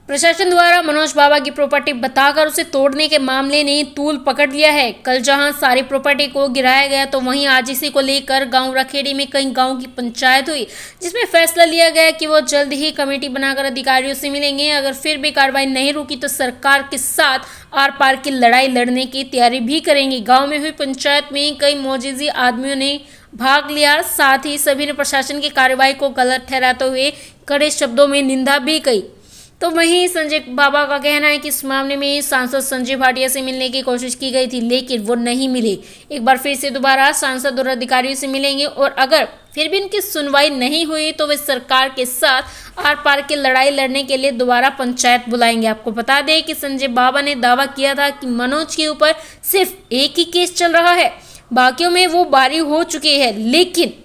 प्रशासन द्वारा मनोज बाबा की प्रॉपर्टी बताकर उसे तोड़ने के मामले ने तूल पकड़ लिया है। कल जहां सारी प्रॉपर्टी को गिराया गया तो वहीं आज इसी को लेकर गांव रखेड़ी में कई गांव की पंचायत हुई, जिसमें फैसला लिया गया कि वो जल्द ही कमेटी बनाकर अधिकारियों से मिलेंगे। अगर फिर भी कार्रवाई नहीं रुकी तो सरकार के साथ आर पार की लड़ाई लड़ने की तैयारी भी करेंगे। गाँव में हुई पंचायत में कई मोजिजी आदमियों ने भाग लिया, साथ ही सभी ने प्रशासन की कार्रवाई को गलत ठहराते हुए कड़े शब्दों में निंदा भी की। तो वहीं संजय बाबा का कहना है कि इस मामले में सांसद संजय भाटिया से मिलने की कोशिश की गई थी, लेकिन वो नहीं मिले। एक बार फिर से दोबारा सांसद और अधिकारियों से मिलेंगे और अगर फिर भी इनकी सुनवाई नहीं हुई तो वे सरकार के साथ आर पार की लड़ाई लड़ने के लिए दोबारा पंचायत बुलाएंगे। आपको बता दें कि संजय बाबा ने दावा किया था कि मनोज के ऊपर सिर्फ एक ही केस चल रहा है, बाकियों में वो बारी हो चुकी है। लेकिन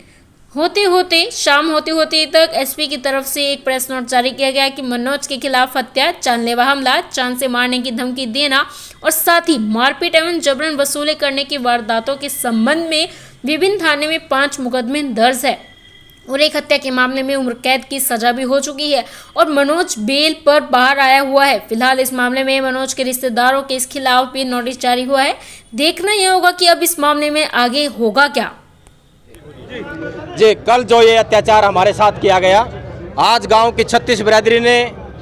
शाम होते होते तक एसपी की तरफ से एक प्रेस नोट जारी किया गया कि मनोज के खिलाफ हत्या, जानलेवा हमला, जान से मारने की धमकी देना और साथ ही मारपीट एवं जबरन वसूली करने की वारदातों के संबंध में विभिन्न थाने में 5 मुकदमे दर्ज है और एक हत्या के मामले में उम्र कैद की सजा भी हो चुकी है और मनोज बेल पर बाहर आया हुआ है। फिलहाल इस मामले में मनोज के रिश्तेदारों के इस खिलाफ भी नोटिस जारी हुआ है। देखना यह होगा कि अब इस मामले में आगे होगा क्या। जी, कल जो ये अत्याचार हमारे साथ किया गया, आज गांव की 36 बिरादरी ने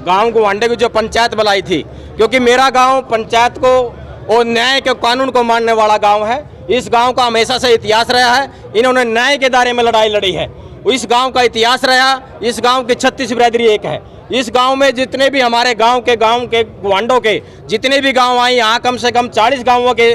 गांव गोवांडे की जो पंचायत बुलाई थी, क्योंकि मेरा गांव पंचायत को और न्याय के कानून को मानने वाला गांव है। इस गांव का हमेशा से इतिहास रहा है, इन्होंने न्याय के दायरे में लड़ाई लड़ी है। इस गांव का इतिहास रहा, इस गांव की 36 बिरादरी एक है। इस गांव में जितने भी हमारे गांव के गोवांडों के जितने भी गांव आए, यहाँ कम से कम 40 गांवों के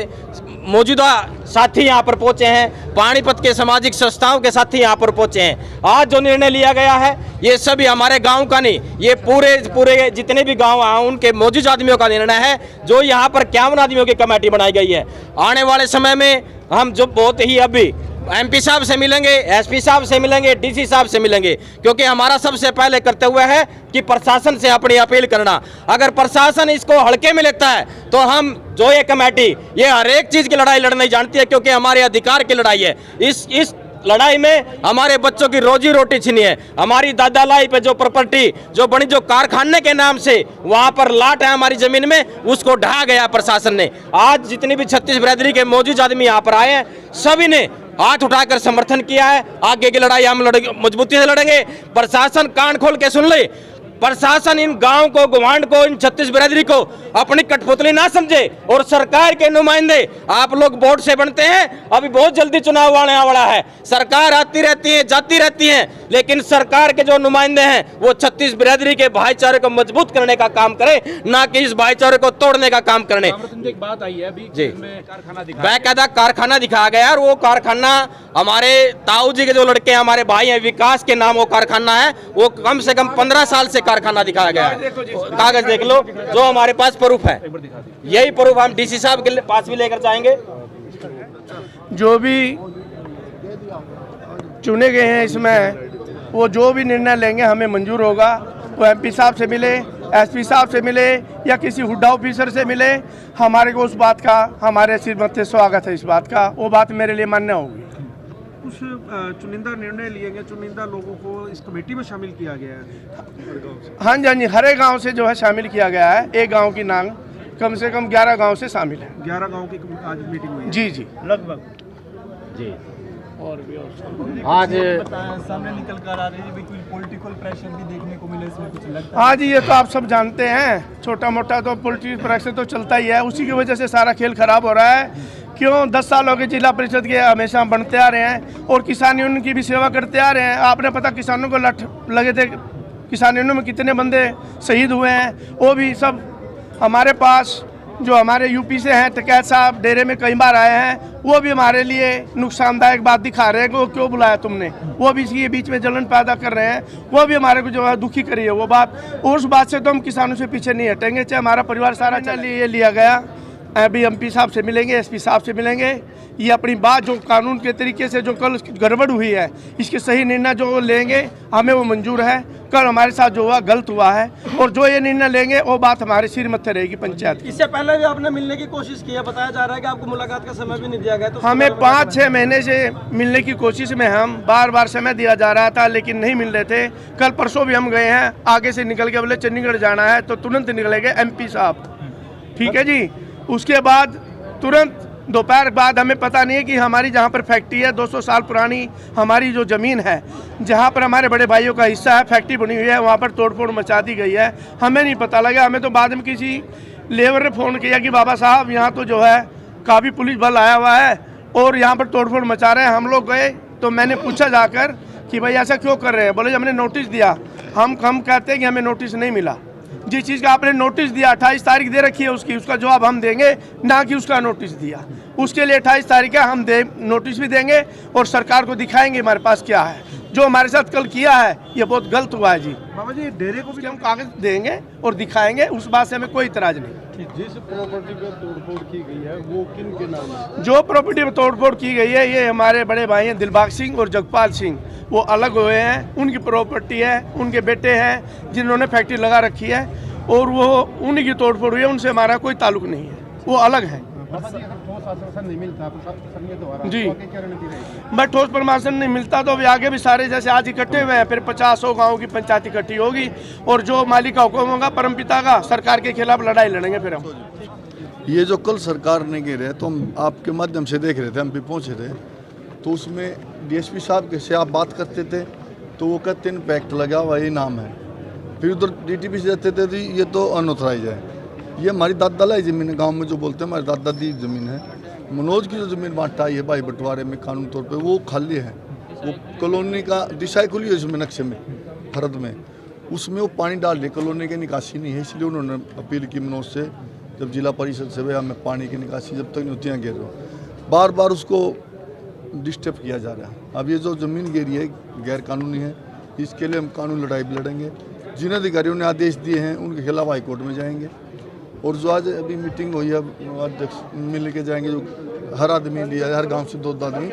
मौजूदा साथी यहाँ पर पहुंचे हैं, पानीपत के सामाजिक संस्थाओं के साथी यहाँ पर पहुंचे हैं। आज जो निर्णय लिया गया है ये सभी हमारे गांव का नहीं, ये पूरे जितने भी गांव हैं उनके मौजूद आदमियों का निर्णय है। जो यहाँ पर 51 आदमियों की कमेटी बनाई गई है। आने वाले समय में हम जो बहुत ही अभी एमपी साहब से मिलेंगे, एसपी साहब से मिलेंगे, डीसी साहब से मिलेंगे, क्योंकि हमारा सबसे पहले कर्तव्य है कि प्रशासन से अपनी अपील करना। अगर प्रशासन इसको हल्के में लेता है तो हम जो ये कमेटी ये हर एक चीज की लड़ाई लड़ना जानती है, क्योंकि हमारे अधिकार की लड़ाई है। इस लड़ाई में हमारे बच्चों की रोजी रोटी छीनी है। हमारी दादा लाई पे जो प्रॉपर्टी जो बनी, जो कारखाने के नाम से वहां पर लाट है हमारी जमीन में, उसको ढहा गया प्रशासन ने। आज जितनी भी 36 बिरादरी के मौजूद आदमी यहाँ पर आए हैं, सभी ने हाथ उठाकर समर्थन किया है। आगे की लड़ाई हम मजबूती से लड़ेंगे। प्रशासन कान खोल के सुन ले, प्रशासन इन गांव को, गोवांड को, इन 36 बिरादरी को अपनी कठपुतली ना समझे और सरकार के नुमाइंदे आप लोग वोट से बनते हैं। अभी बहुत जल्दी चुनाव आने वाला है, सरकार आती रहती है जाती रहती है, लेकिन सरकार के जो नुमाइंदे हैं वो 36 बिरादरी के भाईचारे को मजबूत करने का काम करे, ना कि इस भाईचारे को तोड़ने का काम करने। एक बात आई है अभी बाकायदा कारखाना दिखाया गया और वो कारखाना हमारे ताऊ जी के जो लड़के हमारे भाई हैं, विकास के नाम वो कारखाना है। वो कम से कम 15 साल से कारखाना दिखाया गया है। कागज देख लो, जो हमारे पास प्रूफ है। यही प्रूफ हम डीसी साहब के पास भी लेकर जाएंगे। जो भी चुने गए हैं इसमें वो जो भी निर्णय लेंगे हमें मंजूर होगा। वो एमपी साहब से मिले, एसपी साहब से मिले या किसी हुड्डा ऑफिसर से मिले, हमारे को उस बात का हमारे सिर से स्वागत है। इस बात का वो बात मेरे लिए मान्य होगी। कुछ चुनिंदा निर्णय लिए गए, चुनिंदा लोगों को इस कमेटी में शामिल किया गया है। हाँ जी, हर एक गाँव से जो है शामिल किया गया है। एक गाँव की नाम कम से कम 11 गाँव से शामिल है। 11 गाँव की आज मीटिंग हुई है। जी लगभग जी। और भी आज सामने निकल कर आ रही है, कोई पॉलिटिकल प्रेशर भी देखने को मिले, इसमें कुछ लगता है? हाँ जी, ये तो आप सब जानते हैं, छोटा मोटा तो पॉलिटिकल प्रेशर तो चलता ही है। उसी की वजह से सारा खेल खराब हो रहा है। क्यों 10 साल हो गए जिला परिषद के हमेशा बनते आ रहे हैं और किसान यूनियन की भी सेवा करते आ रहे हैं। आपने पता किसानों को लठ लगे थे, किसान यूनियन में कितने बंदे शहीद हुए हैं। वो भी सब हमारे पास जो हमारे यूपी से हैं, टिकैत साहब डेरे में कई बार आए हैं, वो भी हमारे लिए नुकसानदायक बात दिखा रहे हैं कि वो क्यों बुलाया तुमने। वो भी इसके बीच में जलन पैदा कर रहे हैं, वो भी हमारे को जो है दुखी करी है वो बात। उस बात से तो हम किसानों से पीछे नहीं हटेंगे, चाहे हमारा परिवार सारा चलिए। ये लिया गया अभी एमपी साहब से मिलेंगे, एसपी साहब से मिलेंगे। ये अपनी बात जो कानून के तरीके से जो कल गड़बड़ हुई है, इसके सही निर्णय जो लेंगे हमें वो मंजूर है। कल हमारे साथ जो हुआ गलत हुआ है, और जो ये निर्णय लेंगे वो बात हमारे सिर मत्थे रहेगी पंचायत। इससे पहले भी आपने मिलने की कोशिश की है, बताया जा रहा है कि आपको मुलाकात का समय भी नहीं दिया गया। तो हमें 5-6 महीने से मिलने की कोशिश में हम बार समय दिया जा रहा था, लेकिन नहीं मिल रहे थे। कल परसों भी हम गए हैं, आगे से निकल के बोले चंडीगढ़ जाना है, तो तुरंत निकले गए एमपी साहब, ठीक है जी। उसके बाद तुरंत दोपहर बाद हमें पता नहीं है कि हमारी जहाँ पर फैक्ट्री है 200 साल पुरानी हमारी जो ज़मीन है, जहाँ पर हमारे बड़े भाइयों का हिस्सा है, फैक्ट्री बनी हुई है, वहाँ पर तोड़फोड़ मचा दी गई है। हमें नहीं पता लगा, हमें तो बाद में किसी लेबर ने फ़ोन किया कि बाबा साहब यहाँ तो जो है काफ़ी पुलिस बल आया हुआ है और यहाँ पर तोड़फोड़ मचा रहे हैं। हम लोग गए तो मैंने पूछा जाकर कि भाई ऐसा क्यों कर रहे हैं। बोले हमने नोटिस दिया। हम कहते हैं कि हमें नोटिस नहीं मिला। जिस चीज़ का आपने नोटिस दिया 28 तारीख दे रखी है उसका जवाब हम देंगे, ना कि उसका नोटिस दिया। उसके लिए 28 तारीख का हम नोटिस भी देंगे और सरकार को दिखाएंगे हमारे पास क्या है। जो हमारे साथ कल किया है ये बहुत गलत हुआ है जी। बाबा जी, डेरे को भी हम कागज देंगे और दिखाएंगे, उस बात से हमें कोई इतराज नहीं। जिस प्रॉपर्टी पे तोड़फोड़ की गई है वो किन के नाम है? जो प्रॉपर्टी में तोड़फोड़ की गई है ये हमारे बड़े भाई हैं दिलबाग सिंह और जगपाल सिंह, वो अलग हुए हैं। उनकी प्रॉपर्टी है, उनके बेटे हैं जिन्होंने फैक्ट्री लगा रखी है और वो उन्हीं की तोड़फोड़ हुई है, उनसे हमारा कोई ताल्लुक नहीं है, वो अलग है जी। मैं ठोस प्रमाशन नहीं मिलता तो अभी आगे भी सारे जैसे आज इकट्ठे हुए हैं, फिर 50-100 गाँव की पंचायत इकट्ठी होगी और जो मालिक का हुक्म होगा परमपिता का, सरकार के खिलाफ लड़ाई लड़ेंगे फिर हम। ये जो कल सरकार ने गिरे तो हम आपके माध्यम से देख रहे थे, हम भी पहुँचे थे, तो उसमें डीएसपी साहब से आप बात करते थे तो वो कहते हैं इम्पैक्ट लगा हुआ ये नाम है। फिर उधर डीटीपी से जाते थे ये तो अनऑथराइज है। ये हमारी दादा लाई ज़मीन है, गांव में जो बोलते हैं हमारी दादा दी ज़मीन है। मनोज की जो ज़मीन बांटा है भाई बंटवारे में कानूनी तौर पे वो खाली है। वो कॉलोनी का दिशा खुली है उसमें नक्शे में फर्द में, उसमें वो पानी डाल रही, कॉलोनी की निकासी नहीं है। इसलिए उन्होंने अपील की मनोज से, जब जिला परिषद से भैया हमें पानी की निकासी जब तक नहीं होती हैं गिर रहा, बार बार उसको डिस्टर्ब किया जा रहा है। अब ये जो ज़मीन गिरी है गैर कानूनी है, इसके लिए हम कानूनी लड़ाई भी लड़ेंगे। जिन अधिकारियों ने आदेश दिए हैं उनके खिलाफ हाईकोर्ट में जाएंगे। और जो आज अभी मीटिंग हुई है अध्यक्ष मिल के जाएंगे, जो हर आदमी लिया है, हर गांव से 2 आदमी,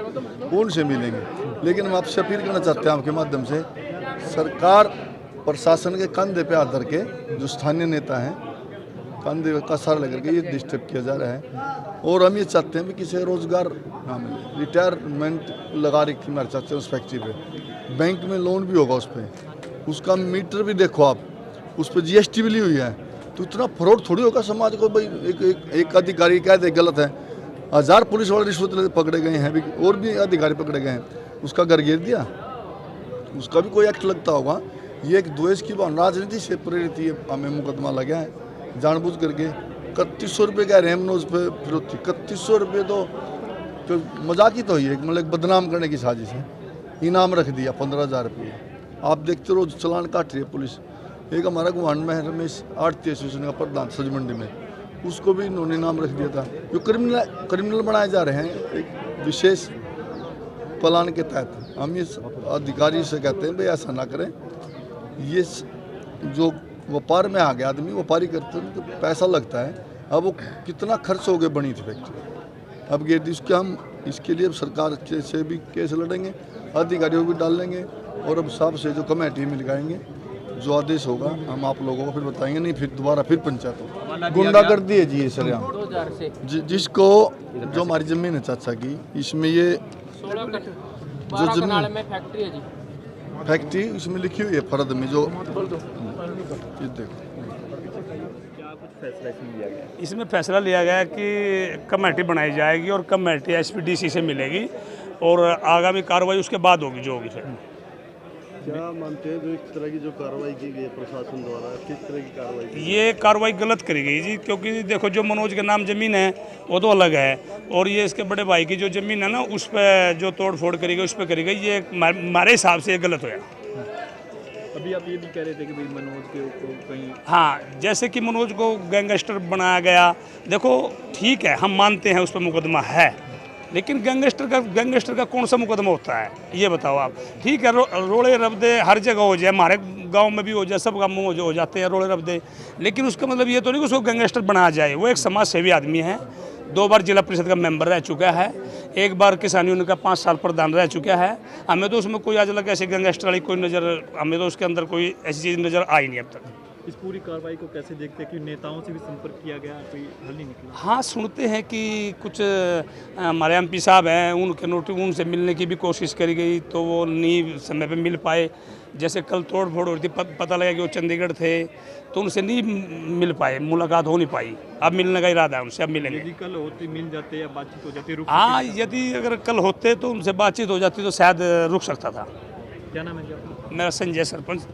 वो उनसे मिलेंगे। लेकिन हम आपसे अपील करना चाहते हैं आपके माध्यम से, सरकार प्रशासन के कंधे पे हाथ धर के जो स्थानीय नेता हैं कंधे का सहारा लेकर के ये डिस्टर्ब किया जा रहा है। और हम ये चाहते हैं कि किसी रोजगार ना मिले। रिटायरमेंट लगा रखी हमारे चाहते हैं उस फैक्ट्री पे, बैंक में लोन भी होगा उस पर, उसका मीटर भी देखो आप, उस पर जीएसटी भी ली हुई है। तो इतना फ्रॉड थोड़ी होगा समाज को भाई एक अधिकारी कह दे गलत है, 1000 पुलिस वाले रिश्वत लेते पकड़े गए हैं, और भी अधिकारी पकड़े गए हैं, उसका घर घेर दिया, उसका भी कोई एक्ट लगता होगा। ये एक द्वेष की भावना राजनीति से प्रेरित ये हमें मुकदमा लगा है जानबूझ करके। 3100 रुपये कह रहे हैं मनोज पे फिरौती, 3100 रुपये तो मजाक ही तो हुई है, मतलब बदनाम करने की साजिश है। इनाम रख दिया 15,000 रुपये। आप देखते रोज चलान काट रही है पुलिस। एक हमारा गुवांड में है रमेश आरती एसोसिएशन का प्रधान सज मंडी में, उसको भी इन्होंने नाम रख दिया था। जो क्रिमिनल बनाए जा रहे हैं एक विशेष प्लान के तहत। हम ये अधिकारी से कहते हैं भाई ऐसा ना करें। ये जो व्यापार में आ गया आदमी, व्यापारी करते हैं तो पैसा लगता है। अब वो कितना खर्च हो गया बनी थी फैक्ट्री, अब गिर दी उसके। हम इसके लिए सरकार से भी केस लड़ेंगे, अधिकारियों को भी डाल लेंगे और अब साहब से जो कमेटी मिलवाएंगे, जो आदेश होगा हम आप लोगों को फिर बताएंगे। नहीं फिर दोबारा फिर पंचायत हो गुंडागर्दी है जी ये सर यहाँ जिसको जो हमारी ज़मीन है चाचा की, इसमें ये जो जमीन फैक्ट्री है जी, फैक्ट्री इसमें लिखी हुई है फर्द में जो ये देखो। इसमें फैसला लिया गया कि कमेटी बनाई जाएगी और कमेटी एसपीडीसी से मिलेगी और आगामी कार्रवाई उसके बाद होगी जो होगी। फिर क्या मानते हैं जो इस तरह की जो कार्रवाई की गई है प्रशासन द्वारा, किस तरह की कार्रवाई की? ये कार्रवाई गलत करी गई जी, क्योंकि देखो जो मनोज के नाम ज़मीन है वो तो अलग है, और ये इसके बड़े भाई की जो ज़मीन है ना उस पर जो तोड़ फोड़ करी गई उस पर करी गई। ये हमारे हिसाब से ये गलत होया। अभी आप ये भी कह रहे थे कि भाई मनोज के ऊपर कहीं, हाँ, जैसे कि मनोज को गैंगस्टर बनाया गया। देखो ठीक है, हम मानते हैं उस पर मुकदमा है, लेकिन गैंगस्टर का कौन सा मुकदमा होता है ये बताओ आप। ठीक है, रोड़े रबदे हर जगह हो जाए, हमारे गांव में भी हो जाए, सब कामों में हो जाते हैं रोड़े रबदे। लेकिन उसका मतलब ये तो नहीं कि उसको गैंगस्टर बनाया जाए। वो एक समाज सेवी आदमी है, 2 बार जिला परिषद का मेंबर रह चुका है, 1 बार किसान यूनियन का 5 साल प्रधान रह चुका है। हमें तो उसमें कोई आज लगा ऐसे गैंगस्टर वाली कोई नज़र, हमें तो उसके अंदर कोई ऐसी चीज़ नज़र आई नहीं अब तक। इस पूरी कार्रवाई को कैसे देखते हैं कि नेताओं से भी संपर्क किया गया, कोई हल नहीं निकला? हाँ, सुनते हैं कि कुछ हमारे एमपी साहब हैं, उनके नोटिस उनसे मिलने की भी कोशिश करी गई तो वो नहीं समय पे मिल पाए। जैसे कल तोड़ फोड़ हुई थी, पता लगा कि वो चंडीगढ़ थे तो उनसे नहीं मिल पाए, मुलाकात हो नहीं पाई। अब मिलने का इरादा है उनसे, अब मिलेंगे। यदि कल होते मिल जाते या बातचीत हो जाती रुक हाँ, सकती यदि अगर कल होते तो उनसे बातचीत हो जाती तो शायद रुक सकता था। क्या नाम है जी आपका? मेरा संजय सरपंच।